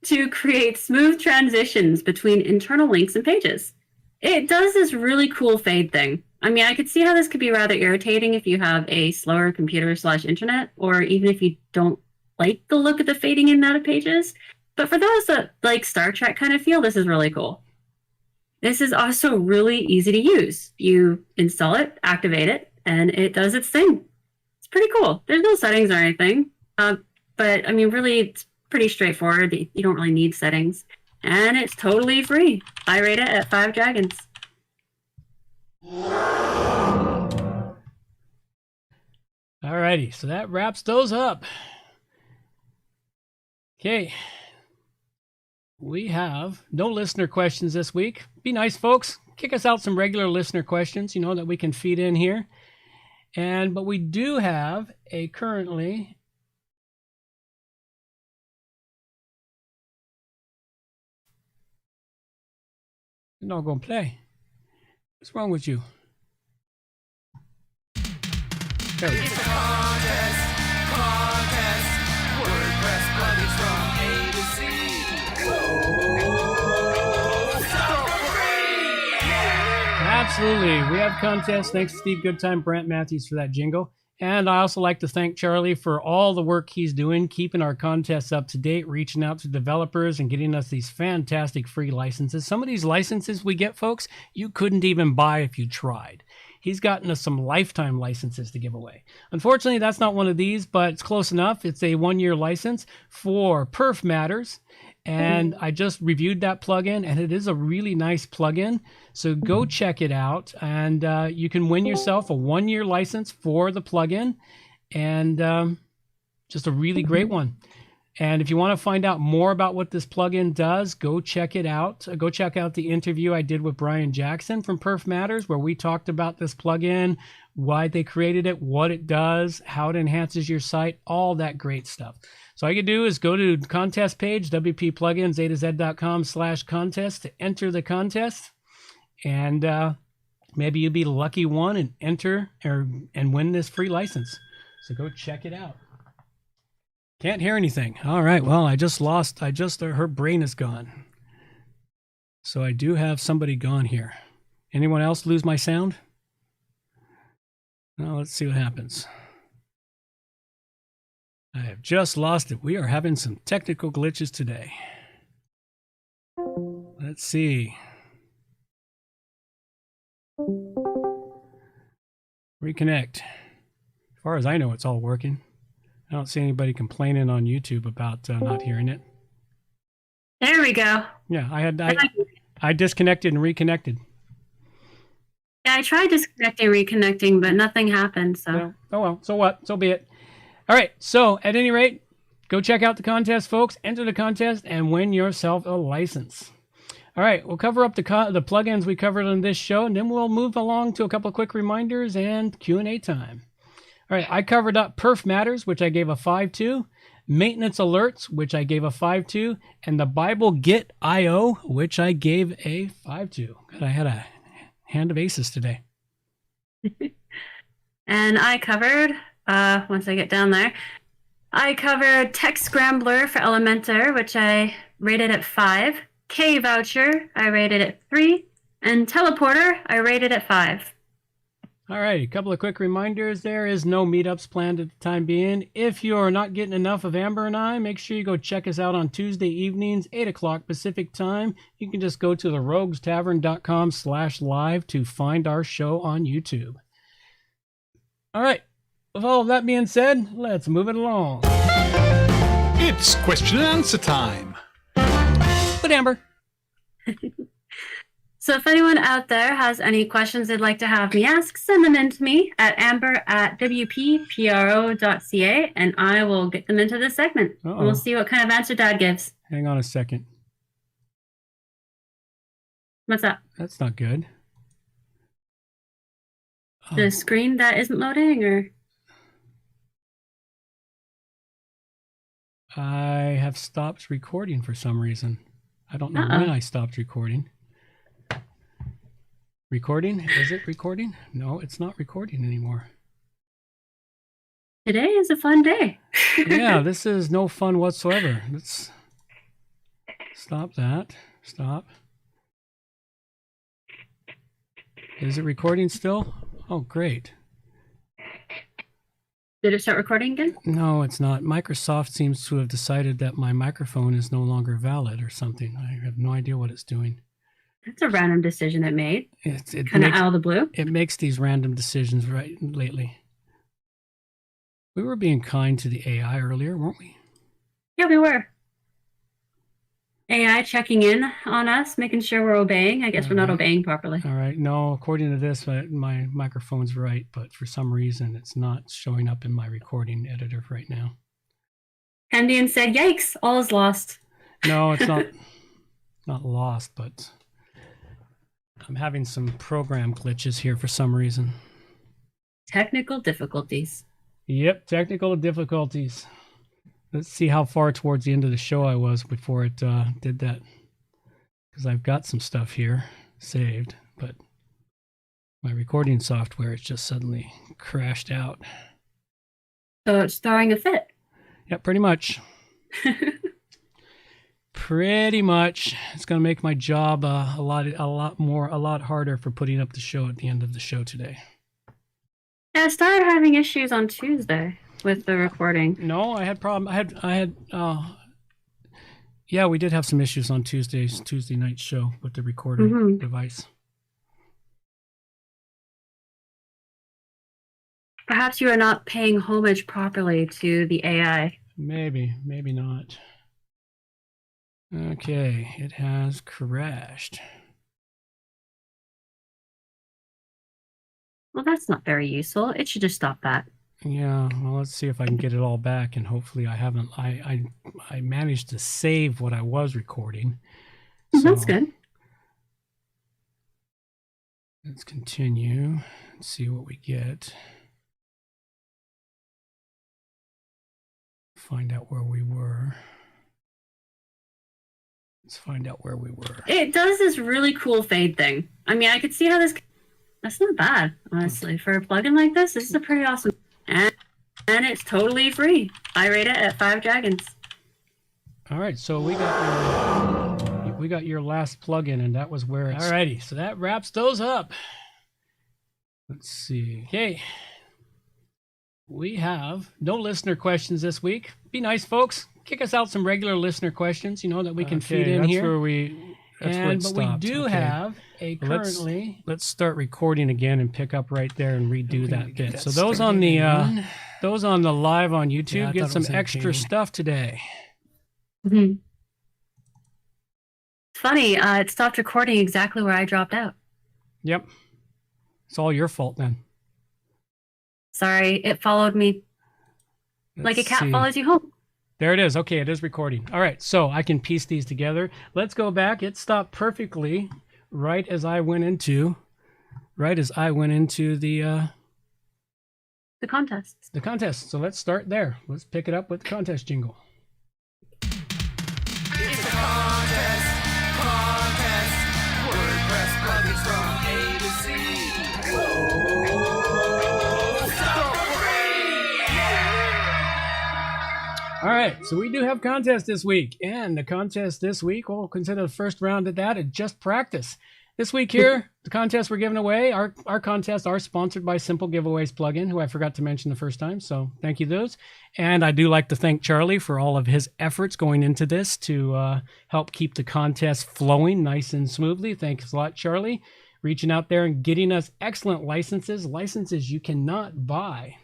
to create smooth transitions between internal links and pages. It does this really cool fade thing. I mean, I could see how this could be rather irritating if you have a slower computer / internet, or even if you don't like the look of the fading in and out of pages. But for those that like Star Trek kind of feel, this is really cool. This is also really easy to use. You install it, activate it, and it does its thing. It's pretty cool. There's no settings or anything. But I mean, really, it's pretty straightforward. You don't really need settings. And it's totally free. I rate it at 5 dragons. Alrighty, so that wraps those up. Okay. We have no listener questions this week. Be nice, folks. Kick us out some regular listener questions, that we can feed in here. But we do have a currently... You're not going to play. What's wrong with you? There we go. It's a contest. WordPress plugins from A to Z. Absolutely. We have contests. Thanks to Steve Goodtime, Brant Matthews for that jingle. And I also like to thank Charlie for all the work he's doing, keeping our contests up to date, reaching out to developers and getting us these fantastic free licenses. Some of these licenses we get, folks, you couldn't even buy if you tried. He's gotten us some lifetime licenses to give away. Unfortunately, that's not one of these, but it's close enough. It's a 1-year license for Perfmatters. And I just reviewed that plugin, and it is a really nice plugin. So go check it out, and you can win yourself a 1-year license for the plugin, and just a really great one. And if you want to find out more about what this plugin does, go check it out. Go check out the interview I did with Brian Jackson from Perfmatters, where we talked about this plugin, why they created it, what it does, how it enhances your site, all that great stuff. So all you can do is go to the contest page, wpplugins.com/contest to enter the contest. And maybe you'll be the lucky one and enter and win this free license. So go check it out. Can't hear anything. All right. Well, her brain is gone. So I do have somebody gone here. Anyone else lose my sound? Well, let's see what happens. I have just lost it. We are having some technical glitches today. Let's see. Reconnect. As far as I know, it's all working. I don't see anybody complaining on YouTube about not hearing it. There we go. Yeah, I disconnected and reconnected. Yeah, I tried disconnecting, reconnecting, but nothing happened. So. Yeah. Oh well. So what? So be it. All right. So at any rate, go check out the contest, folks. Enter the contest and win yourself a license. All right. We'll cover up the plugins we covered on this show, and then we'll move along to a couple of quick reminders and Q&A time. All right, I covered up Perfmatters, which I gave a 5 to, Maintenance Alerts, which I gave a 5 to, and the BibleGet.io, which I gave a 5 to. God, I had a hand of aces today. And I covered, once I get down there, I covered Text Scrambler for Elementor, which I rated at 5, KVoucher, I rated at 3, and Teleporter, I rated at 5. All right, a couple of quick reminders. There is no meetups planned at the time being. If you're not getting enough of Amber and I, make sure you go check us out on Tuesday evenings, 8 o'clock Pacific time. You can just go to theroguestavern.com/live to find our show on YouTube. All right. With all of that being said, let's move it along. It's question and answer time. With Amber. So if anyone out there has any questions they'd like to have me ask, send them in to me at amber@wppro.ca, and I will get them into this segment. And we'll see what kind of answer Dad gives. Hang on a second. What's up? That's not good. The screen that isn't loading, or? I have stopped recording for some reason. I don't know when I stopped recording. Recording? Is it recording? No, it's not recording anymore. Today is a fun day. Yeah, this is no fun whatsoever. Let's stop that. Stop. Is it recording still? Oh, great. Did it start recording again? No, it's not. Microsoft seems to have decided that my microphone is no longer valid or something. I have no idea what it's doing. That's a random decision it made. It kind of out of the blue. It makes these random decisions right lately. We were being kind to the AI earlier, weren't we? Yeah, we were. AI checking in on us, making sure we're obeying. I guess we're not obeying properly. All right. No, according to this, my microphone's right, but for some reason, it's not showing up in my recording editor right now. Hendian said, "Yikes! All is lost." No, it's not. Not lost, but I'm having some program glitches here for some reason. Technical difficulties. Yep, technical difficulties. Let's see how far towards the end of the show I was before it did that. Because I've got some stuff here saved, but my recording software has just suddenly crashed out. So it's throwing a fit. Yeah, pretty much. Pretty much. It's going to make my job a lot harder for putting up the show at the end of the show today. Yeah, I started having issues on Tuesday with the recording. No, I had problem. Yeah, we did have some issues on Tuesday night show with the recorder device. Perhaps you are not paying homage properly to the AI. Maybe not. Okay, it has crashed. Well, that's not very useful. It should just stop that. Yeah, well, let's see if I can get it all back, and hopefully I managed to save what I was recording. So that's good. Let's continue and see what we get. Find out where we were. Let's find out where we were. It does this really cool fade thing. I mean, I could see how that's not bad, honestly. For a plugin like this is a pretty awesome. And it's totally free. I rate it at 5 dragons. All right, so we got your last plugin, and that was where it's... Alrighty, so that wraps those up. Let's see. Okay. We have no listener questions this week. Be nice, folks. Kick us out some regular listener questions, that we can feed in here. But we do have a currently... Let's start recording again and pick up right there and redo that bit. So those on the live on YouTube get some extra stuff today. Mm-hmm. It's funny. It stopped recording exactly where I dropped out. Yep. It's all your fault then. Sorry, it followed me like a cat follows you home. There it is. Okay, it is recording. All right, so I can piece these together. Let's go back. It stopped perfectly right as I went into the contest. The contest. So let's start there. Let's pick it up with the contest jingle. It's a contest. WordPress plugins from A to Z. All right, so we do have contest this week, and the contest this week, we'll consider the first round of that at Just Practice. This week here, the contests we're giving away, our contests are sponsored by Simple Giveaways plugin, who I forgot to mention the first time, so thank you those. And I do like to thank Charlie for all of his efforts going into this to help keep the contest flowing nice and smoothly. Thanks a lot, Charlie. reaching out there and getting us excellent licenses you cannot buy.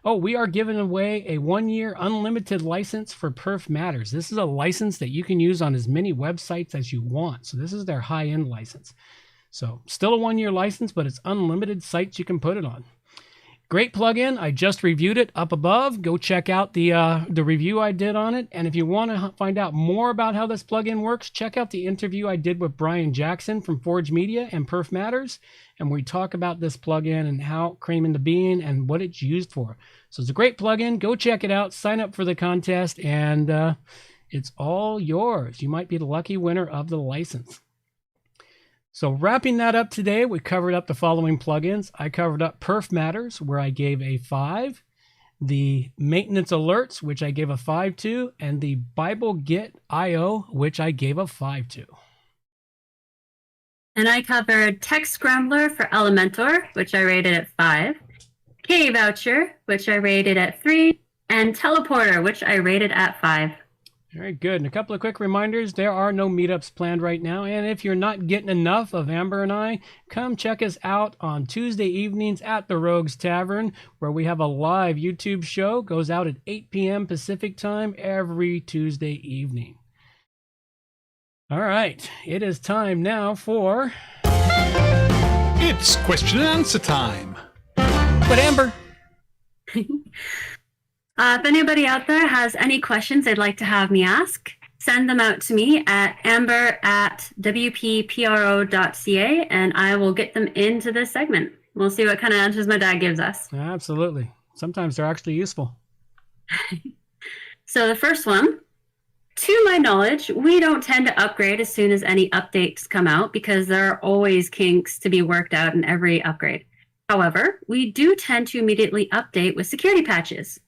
Oh, we are giving away a 1-year unlimited license for Perfmatters. This is a license that you can use on as many websites as you want. So this is their high-end license. So still a 1-year license, but it's unlimited sites you can put it on. Great plugin. I just reviewed it up above. Go check out the review I did on it. And if you want to find out more about how this plugin works, check out the interview I did with Brian Jackson from Forge Media and Perfmatters. And we talk about this plugin and how it came into being and what it's used for. So it's a great plugin. Go check it out. Sign up for the contest, and it's all yours. You might be the lucky winner of the license. So wrapping that up today, we covered up the following plugins. I covered up Perfmatters, where I gave a 5, the Maintenance Alerts, which I gave a 5 to, and the BibleGet IO, which I gave a 5 to. And I covered Text Scrambler for Elementor, which I rated at 5, KVoucher, which I rated at 3, and Teleporter, which I rated at 5. Very good. And a couple of quick reminders. There are no meetups planned right now. And if you're not getting enough of Amber and I, come check us out on Tuesday evenings at the Rogues Tavern, where we have a live YouTube show. Goes out at 8 p.m. Pacific time every Tuesday evening. All right. It is time now for... It's question and answer time. But Amber... If anybody out there has any questions they'd like to have me ask, send them out to me at amber@wppro.ca, and I will get them into this segment. We'll see what kind of answers my dad gives us. Absolutely. Sometimes they're actually useful. So the first one, to my knowledge, we don't tend to upgrade as soon as any updates come out because there are always kinks to be worked out in every upgrade. However, we do tend to immediately update with security patches.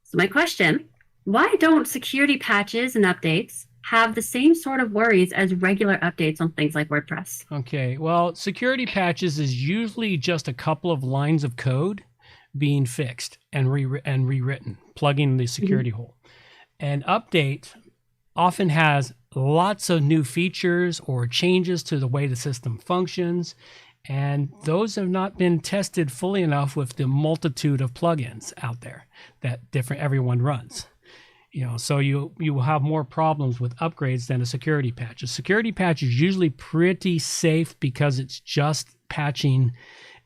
So my question, why don't security patches and updates have the same sort of worries as regular updates on things like WordPress? Okay, well, security patches is usually just a couple of lines of code being fixed and rewritten, plugging the security hole. An update often has lots of new features or changes to the way the system functions, and those have not been tested fully enough with the multitude of plugins out there that everyone runs. So you will have more problems with upgrades than a security patch. A security patch is usually pretty safe because it's just patching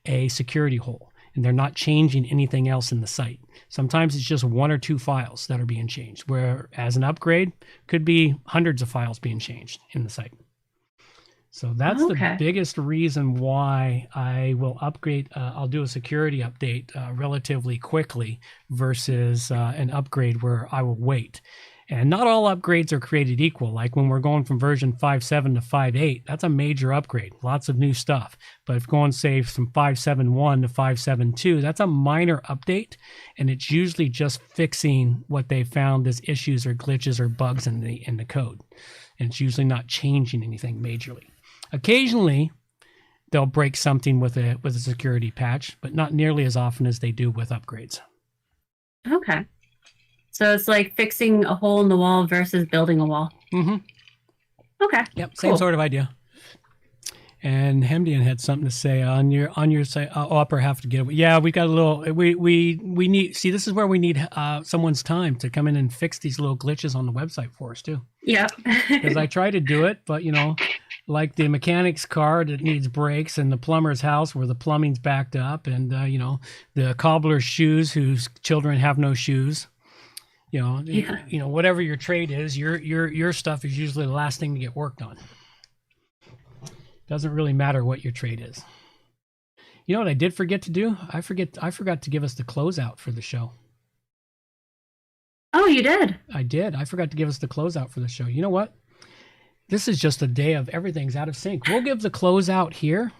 a security hole and they're not changing anything else in the site. Sometimes it's just 1 or 2 files that are being changed, whereas an upgrade could be hundreds of files being changed in the site. So that's the biggest reason why I will upgrade. I'll do a security update relatively quickly versus an upgrade where I will wait. And not all upgrades are created equal. Like when we're going from version 5.7 to 5.8, that's a major upgrade. Lots of new stuff. But if going, say, from 5.7.1 to 5.7.2, that's a minor update. And it's usually just fixing what they found as issues or glitches or bugs in the code. And it's usually not changing anything majorly. Occasionally, they'll break something with a security patch, but not nearly as often as they do with upgrades. Okay. So it's like fixing a hole in the wall versus building a wall. Mm-hmm. Okay. Yep, same sort of idea. And Hemdian had something to say on your site. Upper have to get away. Yeah, we got a little. We need. See, this is where we need someone's time to come in and fix these little glitches on the website for us too. Yeah. Because I try to do it, but like the mechanic's car that needs brakes, and the plumber's house where the plumbing's backed up, and the cobbler's shoes whose children have no shoes. Whatever your trade is, your stuff is usually the last thing to get worked on. Doesn't really matter what your trade is. You know what I did forget to do? I forgot to give us the closeout for the show. Oh, you did? I did. I forgot to give us the closeout for the show. You know what? This is just a day of everything's out of sync. We'll give the closeout here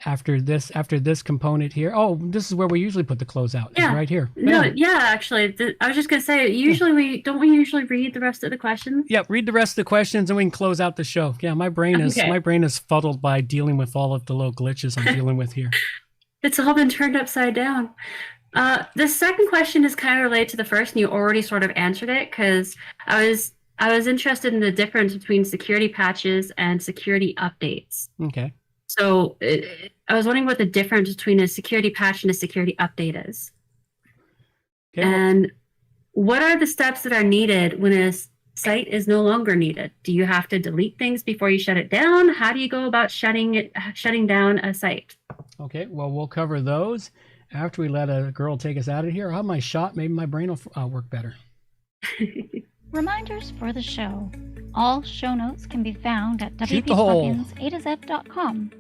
after this component here. Oh, this is where we usually put the closeout. Yeah. It's right here. No, yeah, actually, I was just gonna say. Usually, we usually read the rest of the questions. Yeah, read the rest of the questions, and we can close out the show. Yeah, my brain is fuddled by dealing with all of the little glitches I'm dealing with here. It's all been turned upside down. The second question is kind of related to the first, and you already sort of answered it because I was interested in the difference between security patches and security updates. Okay. So I was wondering what the difference between a security patch and a security update is. Okay, and what are the steps that are needed when a site is no longer needed? Do you have to delete things before you shut it down? How do you go about shutting down a site? Okay, well, we'll cover those after we let a girl take us out of here. I'll have my shot. Maybe my brain will work better. Reminders for the show. All show notes can be found at Shoot the hole. wppluginsa2z.com.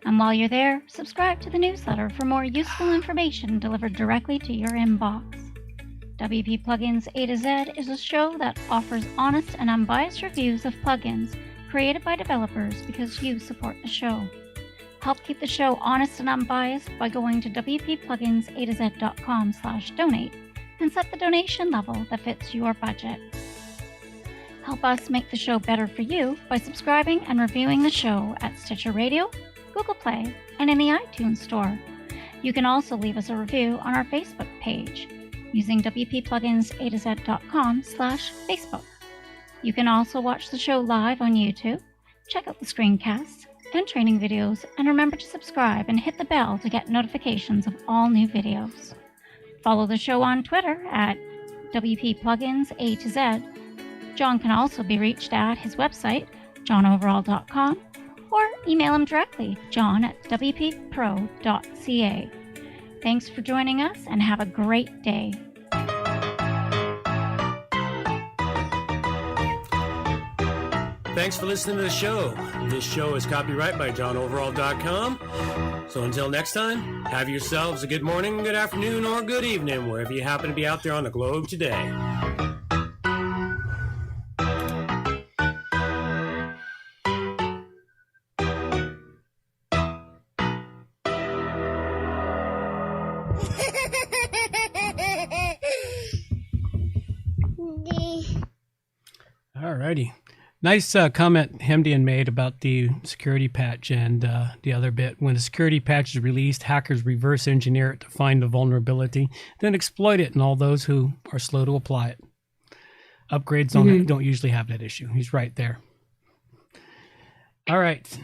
And while you're there, subscribe to the newsletter for more useful information delivered directly to your inbox. WP Plugins A to Z is a show that offers honest and unbiased reviews of plugins created by developers because you support the show. Help keep the show honest and unbiased by going to wppluginsa2z.com/donate and set the donation level that fits your budget. Help us make the show better for you by subscribing and reviewing the show at Stitcher Radio, Google Play, and in the iTunes Store. You can also leave us a review on our Facebook page using wppluginsa2z.com/Facebook. You can also watch the show live on YouTube, check out the screencasts and training videos, and remember to subscribe and hit the bell to get notifications of all new videos. Follow the show on Twitter at wppluginsa2z. John can also be reached at his website, johnoverall.com, or email him directly, john@wppro.ca. Thanks for joining us and have a great day. Thanks for listening to the show. This show is copyright by johnoverall.com. So until next time, have yourselves a good morning, good afternoon, or good evening, wherever you happen to be out there on the globe today. Alrighty. Nice comment Hemdian made about the security patch and the other bit. When a security patch is released, hackers reverse engineer it to find the vulnerability, then exploit it, and all those who are slow to apply it. Upgrades don't usually have that issue. He's right there. All right.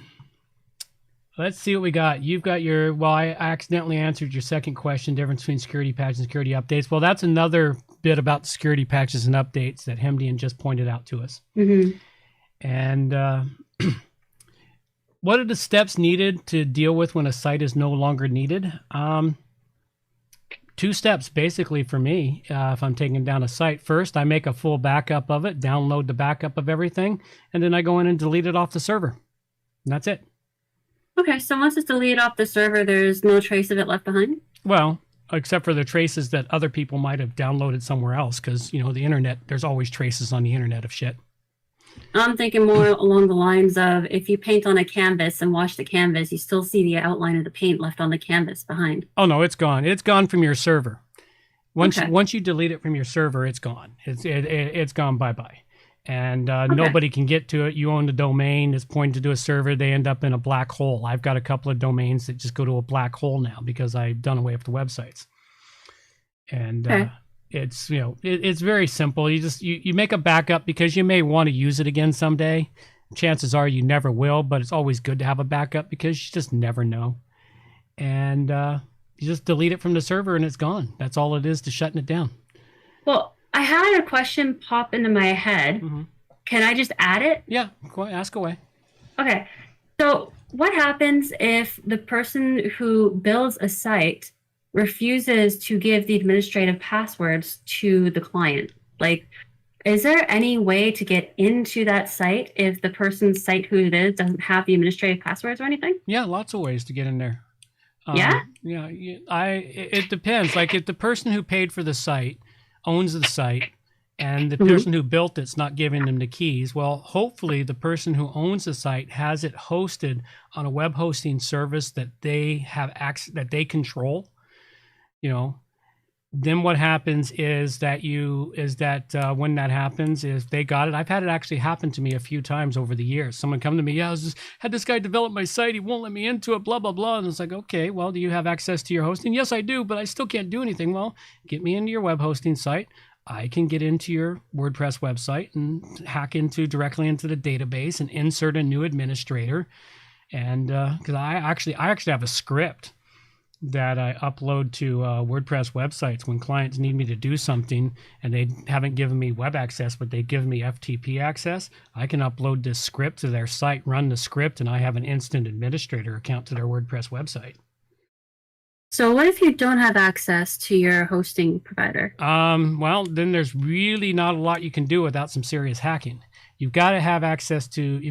Let's see what we got. You've got your, well, I accidentally answered your second question, difference between security patches and security updates. Well, that's another bit about the security patches and updates that Hemdian just pointed out to us. Mm-hmm. And what are the steps needed to deal with when a site is no longer needed? 2 steps basically for me if I'm taking down a site. First, I make a full backup of it, download the backup of everything, and then I go in and delete it off the server. And that's it. Okay, so once it's deleted off the server, there's no trace of it left behind? Well, except for the traces that other people might have downloaded somewhere else, because, you know, the internet, there's always traces on the internet of shit. I'm thinking more along the lines of if you paint on a canvas and wash the canvas, you still see the outline of the paint left on the canvas behind. Oh, no, it's gone. It's gone from your server. Once you delete it from your server, it's gone. It's gone bye-bye. And nobody can get to it. You own the domain. It's pointed to a server. They end up in a black hole. I've got a couple of domains that just go to a black hole now because I've done away with the websites. And it's, you know, it's very simple. You make a backup because you may want to use it again someday. Chances are you never will, but it's always good to have a backup because you just never know. And you just delete it from the server and it's gone. That's all it is to shutting it down. Well, I had a question pop into my head. Mm-hmm. Can I just add it? Yeah, ask away. Okay. So what happens if the person who builds a site refuses to give the administrative passwords to the client? Like, is there any way to get into that site if the person's site who it is doesn't have the administrative passwords or anything? Yeah, lots of ways to get in there. Yeah? Yeah, it depends. Like if the person who paid for the site owns the site and the person who built it's not giving them the keys, well, hopefully the person who owns the site has it hosted on a web hosting service that they have access, that they control. You know, then what happens is that when that happens is they got it. I've had it actually happen to me a few times over the years. Someone come to me, yeah, had this guy develop my site. He won't let me into it, blah, blah, blah. And it's like, okay, well, do you have access to your hosting? Yes, I do, but I still can't do anything. Well, get me into your web hosting site. I can get into your WordPress website and hack directly into the database and insert a new administrator And because I actually have a script that I upload to WordPress websites when clients need me to do something and they haven't given me web access, but they give me FTP access. I can upload this script to their site, run the script, and I have an instant administrator account to their WordPress website. So what if you don't have access to your hosting provider? Well, then there's really not a lot you can do without some serious hacking. You've got to have access to it,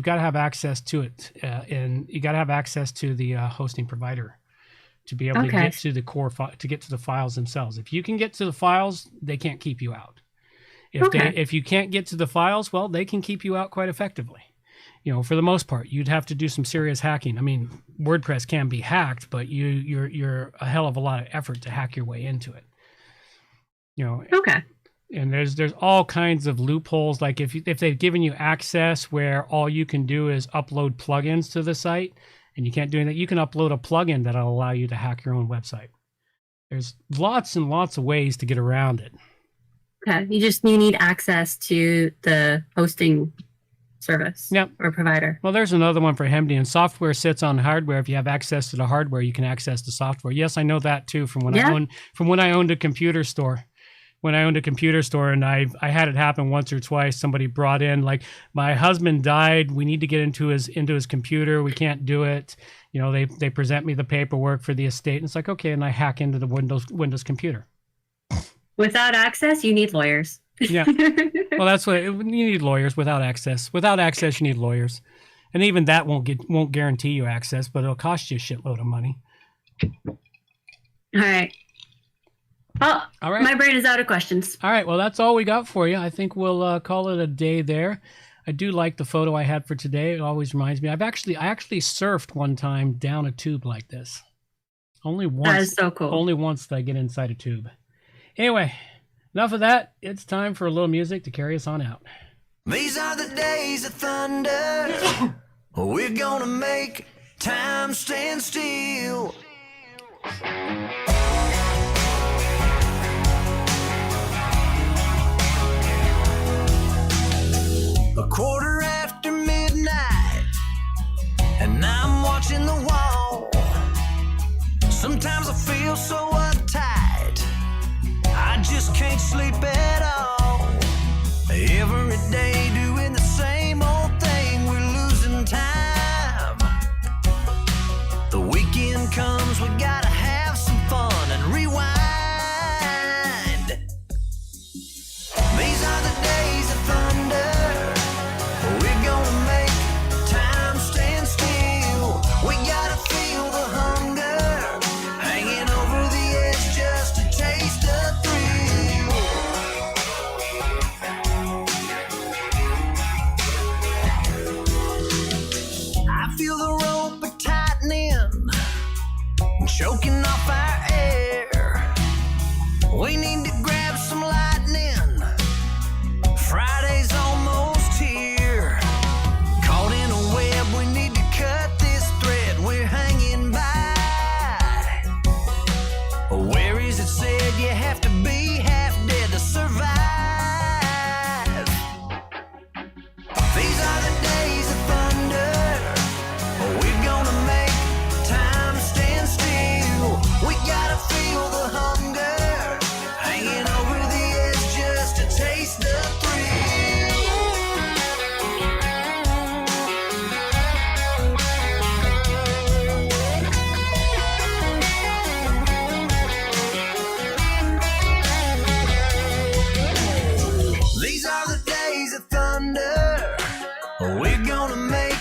and you got to have access to the hosting provider to be able to get to the to get to the files themselves. If you can get to the files, they can't keep you out. If you can't get to the files, well, they can keep you out quite effectively. For the most part, you'd have to do some serious hacking. I mean, WordPress can be hacked, but you're a hell of a lot of effort to hack your way into it. And there's all kinds of loopholes. Like if they've given you access where all you can do is upload plugins to the site, and you can't do that, you can upload a plugin that'll allow you to hack your own website. There's lots and lots of ways to get around it. Okay, you need access to the hosting service or provider. Well, there's another one for Hemdian. Software sits on hardware. If you have access to the hardware, you can access the software. Yes, I know that too from when I owned a computer store. When I owned a computer store, and I had it happen once or twice. Somebody brought in, like, my husband died. We need to get into his computer. We can't do it. They present me the paperwork for the estate, and it's like, okay, and I hack into the Windows computer. Without access, you need lawyers. Yeah. Well, that's what you need, lawyers. Without access, you need lawyers, and even that won't guarantee you access, but it'll cost you a shitload of money. All right. Oh, all right. My brain is out of questions. All right. Well, that's all we got for you. I think we'll call it a day there. I do like the photo I had for today. It always reminds me. I actually surfed one time down a tube like this. Only once. That is so cool. Only once did I get inside a tube. Anyway, enough of that. It's time for a little music to carry us on out. These are the days of thunder. We're gonna make time stand still. A quarter after midnight, and I'm watching the wall. Sometimes I feel so uptight, I just can't sleep at all. Every day doing the same old thing, we're losing time. The weekend comes, we gotta have some fun and rewind. These are the days of thunder. We're gonna make time stand still. We gotta feel the hunger, hanging over the edge just to taste the thrill. I feel the rope tightening, choking off our air. We need to grab some lightning. Friday's almost here. Caught in a web, we need to cut this thread we're hanging by. Where is it said you have to be half dead to survive? These are the days of thunder. We're gonna make time stand still. We gotta feel the hunger, hanging over the edge just to taste the thrill. These are the days of thunder. We're gonna make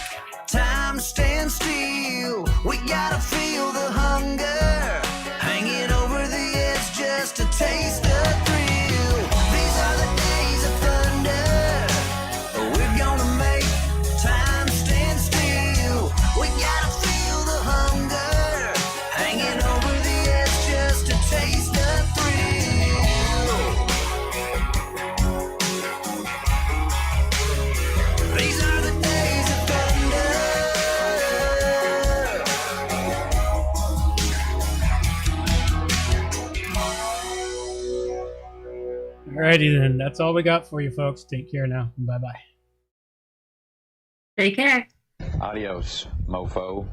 time stand still. We gotta feel the hunger, hanging over the edge just to taste the thrill. These are the days of thunder. We're gonna make time stand still. We gotta feel the hunger, hanging over the edge just to taste the thrill. These are the days of thunder. Alrighty then. That's all we got for you folks. Take care now. Bye-bye. Take care. Adios, mofo.